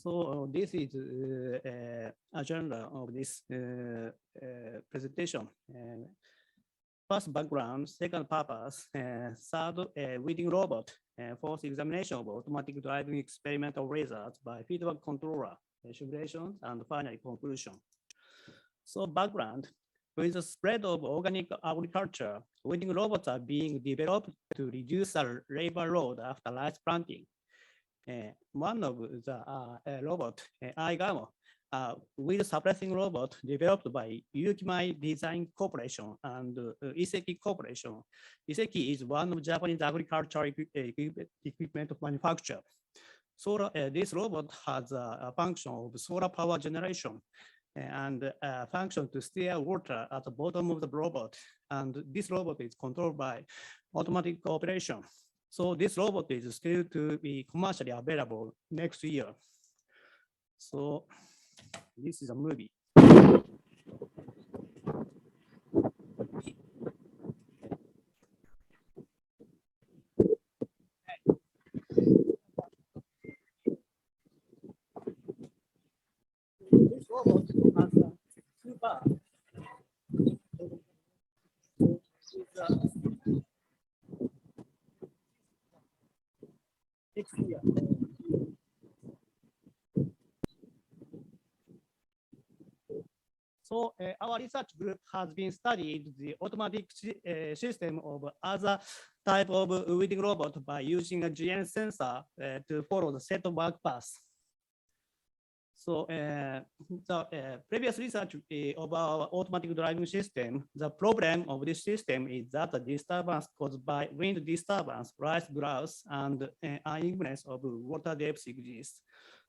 So this is agenda of this presentation. First background, second purpose, third weeding robot, fourth examination of automatic driving experimental results by feedback controller, simulations, and finally conclusion. So background, with the spread of organic agriculture, weeding robots are being developed to reduce the labor load after rice planting. One of the robot, iGamo, with suppressing robot developed by Yukimai Design Corporation and Iseki Corporation. Iseki is one of Japanese agricultural equipment manufacturer. This robot has a function of solar power generation and a function to steer water at the bottom of the robot. And this robot is controlled by automatic operation. So this robot is still to be commercially available next year. So this is a movie. This robot has a super next year. So our research group has been studied the automatic system of other type of weeding robot by using a GN sensor to follow the set of work paths. So the previous research of our automatic driving system, the problem of this system is that the disturbance caused by wind disturbance, rice growth, and uneveness of water depth exists.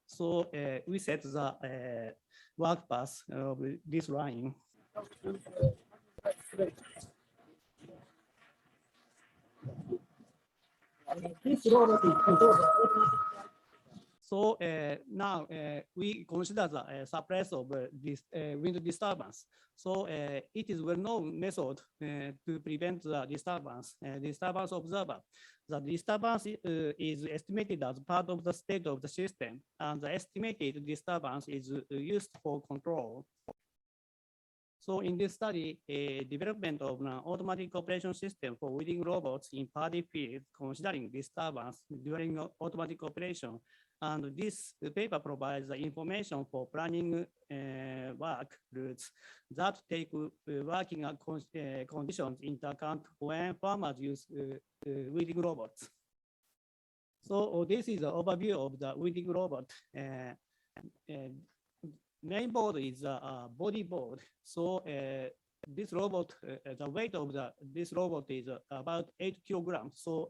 So we set the work path of this line. This robot is controlled. So now we consider the suppress of this wind disturbance. So it is well-known method to prevent the disturbance observer. The disturbance is estimated as part of the state of the system, and the estimated disturbance is used for control. So in this study, development of an automatic operation system for weeding robots in paddy field, considering disturbance during automatic operation. And this paper provides the information for planning work routes that take working conditions into account when farmers use weeding robots. So this is the overview of the weeding robot. Main board is a body board. So this robot, the weight of this robot is about 8 kilograms. So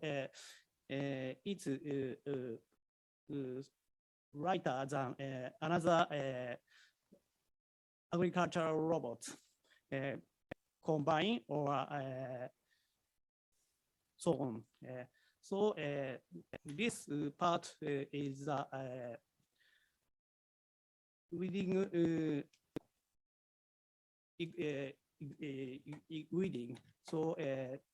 it's lighter than another agricultural robot combine or so on. So this part is weeding weeding. So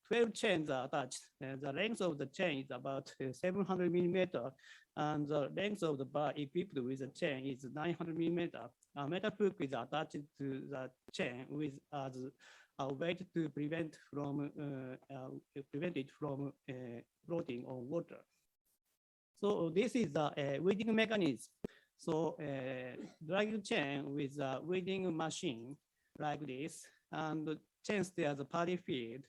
12 chains are attached. The length of the chain is about 700 millimeter, and the length of the bar equipped with the chain is 900 millimeter. A metal hook is attached to the chain with a weight to prevent it from floating on water. So this is the weeding mechanism. So drag chain with a weeding machine like this, and chain steers the paddy field.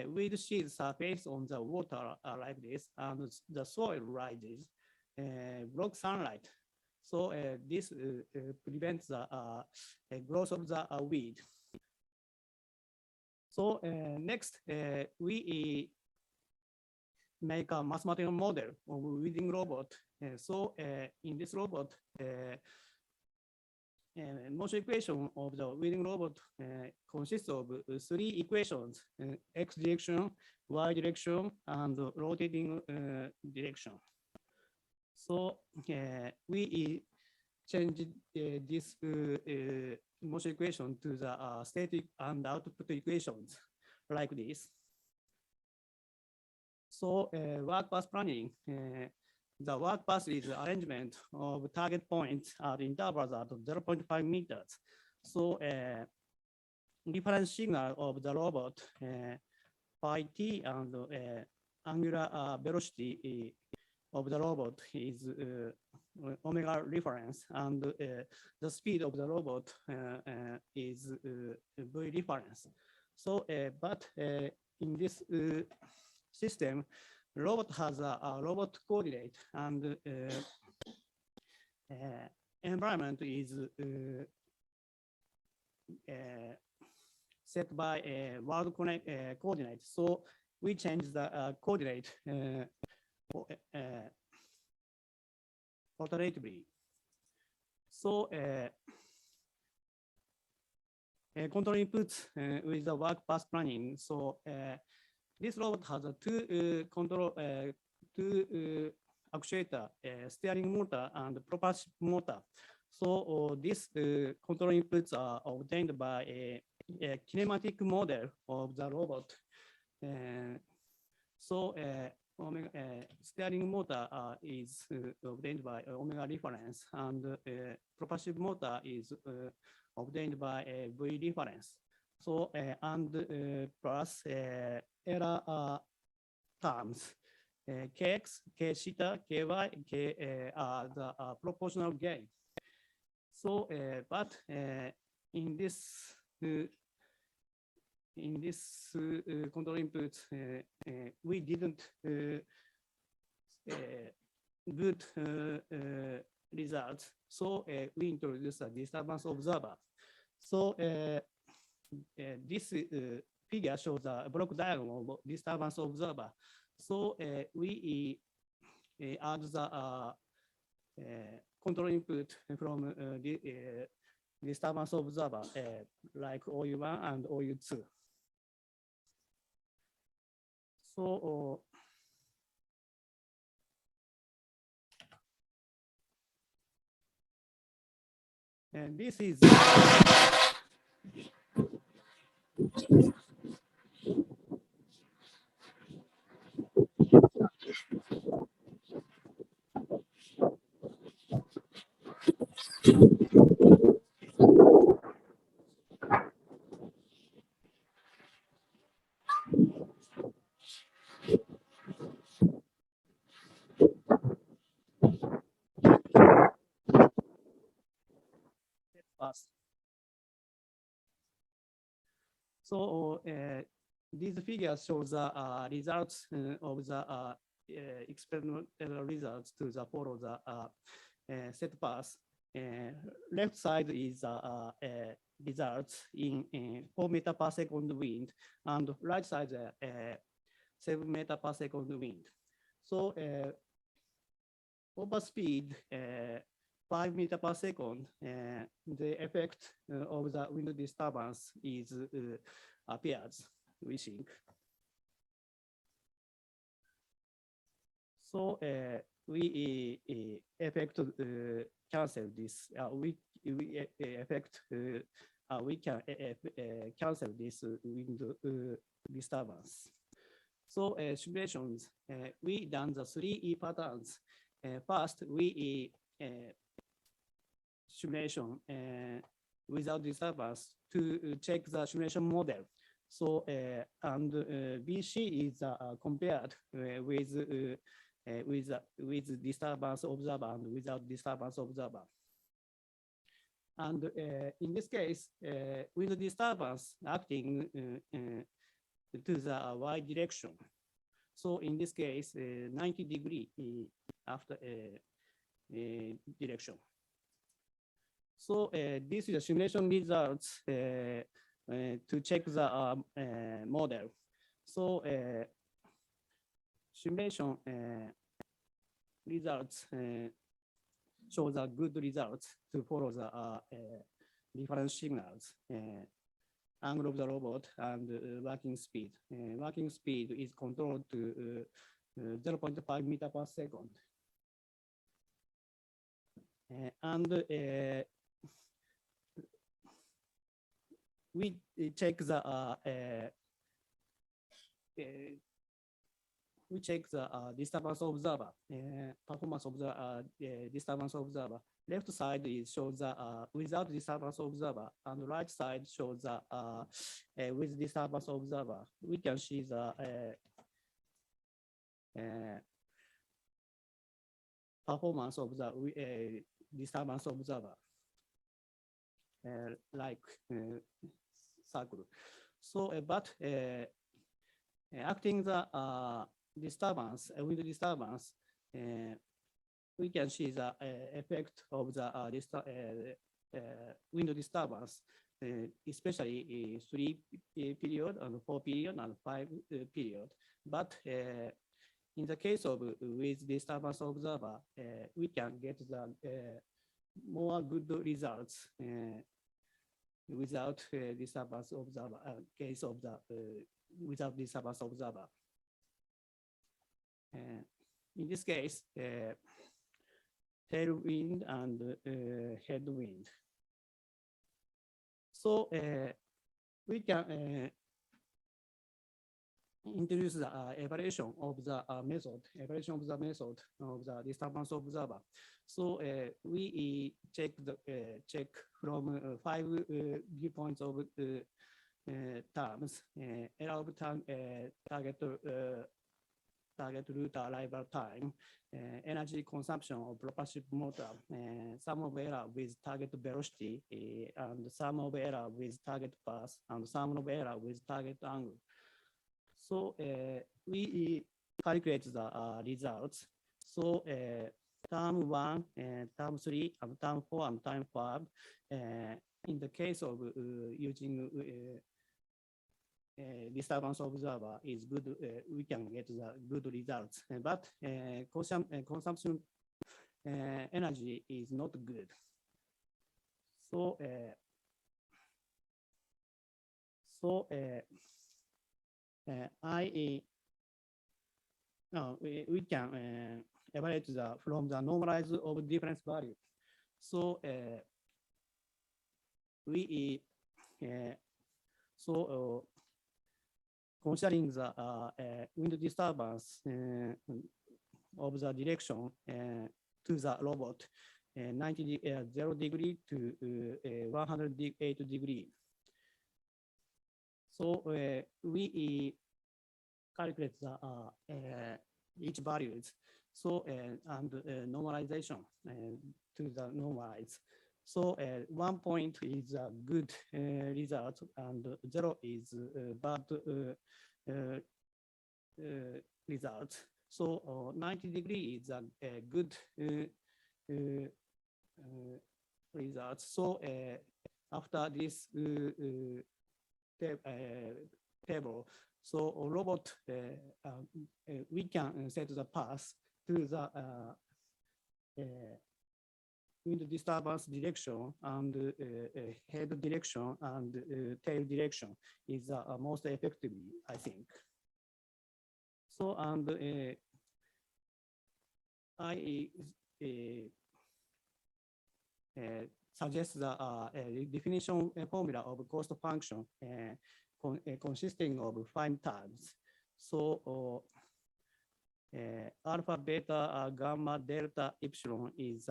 Weed sheet surface on the water like this, and the soil rises, block sunlight. So this prevents the growth of the weed. So next, we make a mathematical model of weeding robot. So in this robot, motion equation of the weeding robot consists of 3 equations: x direction, y direction, and rotating direction. So we change this motion equation to the static and output equations like this. So work path planning. the work path is arrangement of target points at intervals at 0.5 meters. So different signal of the robot phi t and angular velocity of the robot is omega reference, and the speed of the robot is v reference. So, but in this system, robot has a robot coordinate, and environment is set by a world coordinate. So we change the coordinate alternatively. So control inputs with the work path planning. So this robot has two actuator, steering motor and propulsive motor. So this control inputs are obtained by a kinematic model of the robot. So steering motor is obtained by omega reference, and propulsive motor is obtained by a v reference. So and plus error terms. Kx, k theta, ky, k are the proportional gain. So, but in this control input, we didn't good results. So we introduced a disturbance observer. So this figure shows a block diagram of disturbance observer. So we add the control input from the disturbance observer, like OU1 and OU2. So and this is fast. So these figures show the results of the experimental results to the follow the set path. Left side is results in 4 meter per second wind, and right side 7 meter per second wind. So over speed 5 meter per second, the effect of the wind disturbance is appears, we think. So we effect cancel this. We effect we can cancel this wind disturbance. So simulations, we done the 3 patterns. First, we simulation without disturbance to check the simulation model. So and BC is compared with disturbance observer and without disturbance observer. And in this case, with disturbance acting to the y direction. So in this case, 90 degree after direction. So this is the simulation results to check the model. So simulation results show the good results to follow the different signals, angle of the robot and working speed. Working speed is controlled to 0.5 meter per second. And we check the we check the disturbance observer, performance of the disturbance observer. Left side is shows the without disturbance observer, and right side shows the with disturbance observer. We can see the performance of the disturbance observer, like circle. So, but acting the disturbance, wind disturbance, we can see the effect of the wind disturbance, especially 3 period and 4 period and 5 period. But in the case of with disturbance observer, we can get the more good results without disturbance observer, case of the without disturbance observer. In this case, tailwind and headwind. So we can introduce the evaluation of the method of the disturbance observer. So we check from 5 viewpoints of terms: error of target route arrival time, energy consumption of propulsive motor, sum of error with target velocity, and sum of error with target path, and sum of error with target angle. So we calculate the results. So term 1, term 3, and term 4, and term 5. In the case of using disturbance observer is good, we can get the good results. But consumption energy is not good. So we can evaluate from the normalized of difference value. So considering the wind disturbance of the direction to the robot, 0 degree to 108 degree. So we calculate the each values. So and normalization to the normalize. So 1 point is a good result, and 0 is bad result. So 90 degree is a good result. So after this table, so robot we can set the path to the wind disturbance direction and head direction and tail direction is most effective, I think. So and I suggest the definition formula of cost function consisting of 5 terms. So alpha, beta, gamma, delta, epsilon is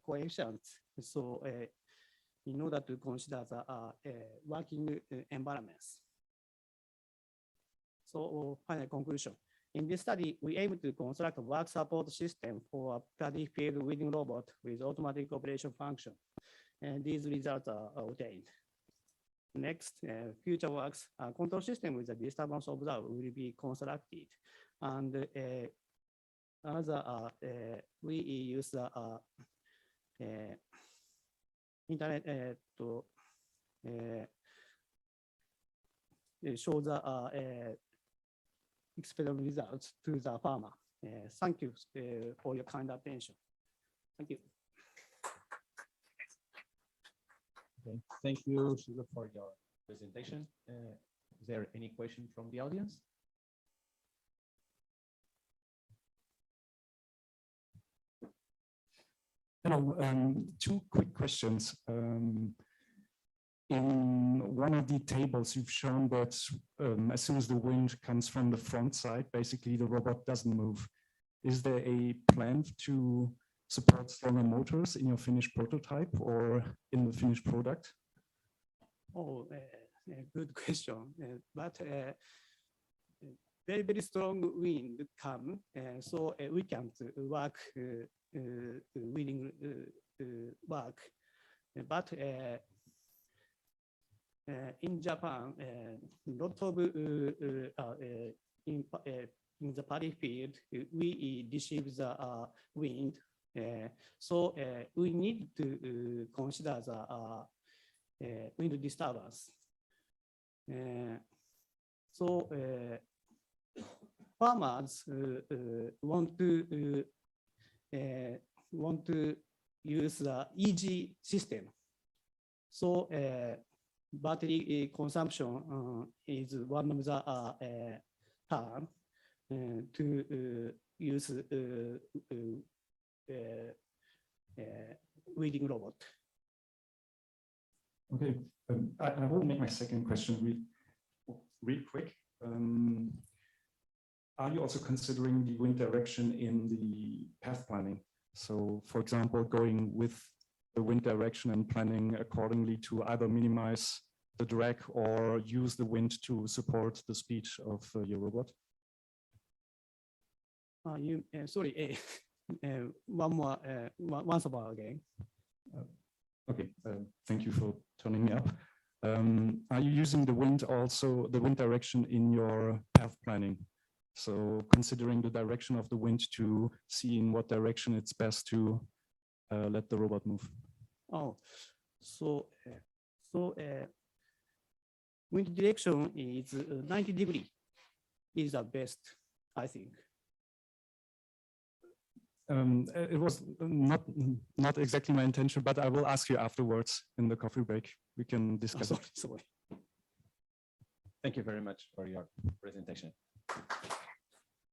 coefficients. So in order to consider the working environments. So final conclusion. In this study, we aim to construct a work support system for a paddy field weeding robot with automatic operation function. And these results are obtained. Next, future works, a control system with a disturbance observer will be constructed. And another, we use the internet to show the experiment results to the farmer. Thank you for your kind attention. Thank you. Okay. Thank you, Shiva, for your presentation. Is there any question from the audience? Hello, 2 quick questions. in one of the tables, you've shown that as soon as the wind comes from the front side, basically the robot doesn't move. Is there a plan to support stronger motors in your finished prototype or in the finished product? Oh, good question. But very, very strong wind come, so we can't work winning work. But in Japan, lot of in the paddy field, we receive the wind. So we need to consider the wind disturbance. So farmers want to use the easy system. So battery consumption is one of the term to use weeding robot. Okay, I will make my second question real quick. Are you also considering the wind direction in the path planning? So, for example, going with the wind direction and planning accordingly to either minimize the drag or use the wind to support the speed of your robot? Sorry, one more, once more again. Okay, thank you for turning me up. Are you using the wind also, the wind direction in your path planning? So considering the direction of the wind to see in what direction it's best to let the robot move. Oh, so wind direction is 90 degrees is the best, I think. It was not exactly my intention, but I will ask you afterwards in the coffee break. We can discuss it. Sorry. Thank you very much for your presentation.